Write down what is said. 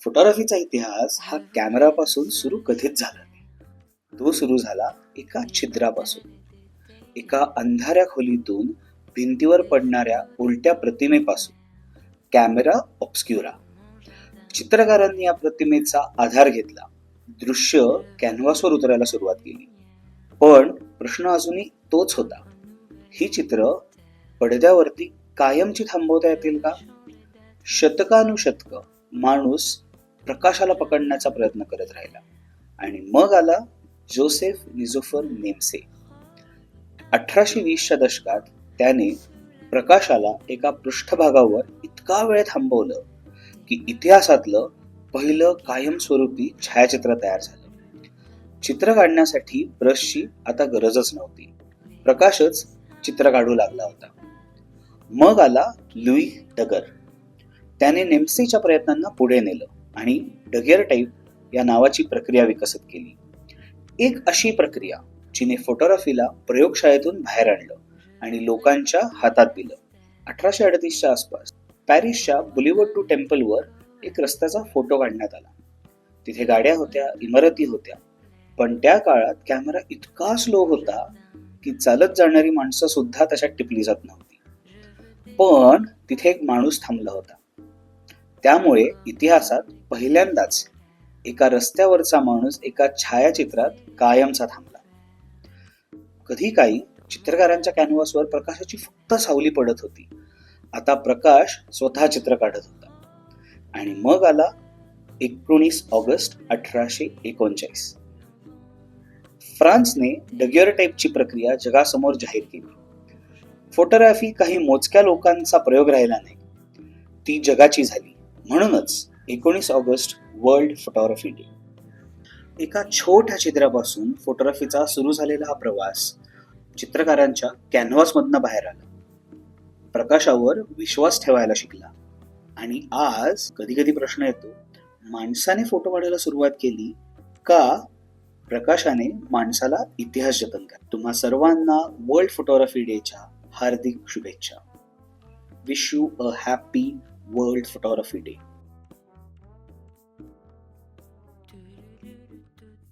फोटोग्राफीचा इतिहास हा कॅमेरापासून सुरू कधीच झाला नाही. तो सुरू झाला एका छिद्रापासून, एका अंधाऱ्या खोलीतून भिंतीवर पडणाऱ्या उलट्या प्रतिमेपासून. कॅमेरा ऑब्स्क्युरा. चित्रकारांनी या प्रतिमेचा आधार घेतला, दृश्य कॅनव्हासवर उतरायला सुरुवात केली. पण प्रश्न अजूनही तोच होता, ही चित्र पडद्यावरती कायमची थांबवता येतील का? शतकानुशतक माणूस प्रकाशाला पकडण्याचा प्रयत्न करत राहिला आणि मग आला जोसेफ निझोफर नेम्से. 1820च्या दशकात त्याने प्रकाशाला एका पृष्ठभागावर इतका वेळ थांबवलं की इतिहासातलं पहिलं कायमस्वरूपी छायाचित्र तयार झालं. चित्र काढण्यासाठी ब्रशची आता गरजच नव्हती, प्रकाशच चित्र काढू लागला होता. मग आला लुई डगर. त्याने नेम्सेच्या प्रयत्नांना पुढे नेलं आणि डगेरटाइप या नावाची प्रक्रिया विकसित केली. एक अशी प्रक्रिया जिने फोटोग्राफीला प्रयोगशाळेतून बाहेर आणलं आणि लोकांच्या हातात दिलं. 1838च्या आसपास पॅरिसच्या बुलिव्हर्ड टू टेम्पलवर एक रस्त्याचा फोटो काढण्यात आला. तिथे गाड्या होत्या, इमारती होत्या, पण त्या काळात कॅमेरा इतका स्लो होता की चालत जाणारी माणसं सुद्धा त्याच्यात टिपली जात नव्हती. पण तिथे एक माणूस थांबला होता. त्यामुळे इतिहासात पहिल्यांदाच एका रस्त्यावरचा माणूस एका छायाचित्रात कायमचा थांबला. कधी काही चित्रकारांच्या कॅनव्हासवर प्रकाशाची फक्त सावली पडत होती, आता प्रकाश स्वतः चित्र काढत होता. आणि मग आला 19 ऑगस्ट 1839. फ्रान्सने डगेरटाइपची प्रक्रिया जगासमोर जाहीर केली. फोटोग्राफी काही मोजक्या लोकांचा प्रयोग राहिला नाही, ती जगाची झाली. म्हणूनच 19 ऑगस्ट वर्ल्ड फोटोग्राफी डे. एका छोट्या छिद्रापासून फोटोग्राफीचा सुरू झालेला हा प्रवास चित्रकारांच्या कॅनव्हासमधनं बाहेर आला, प्रकाशावर विश्वास ठेवायला शिकला. आणि आज कधी कधी प्रश्न येतो, माणसाने फोटो काढायला सुरुवात केली का प्रकाशाने माणसाला इतिहास जतन करा? तुम्हा सर्वांना वर्ल्ड फोटोग्राफी डेच्या हार्दिक शुभेच्छा. Wish you a happy world photography day.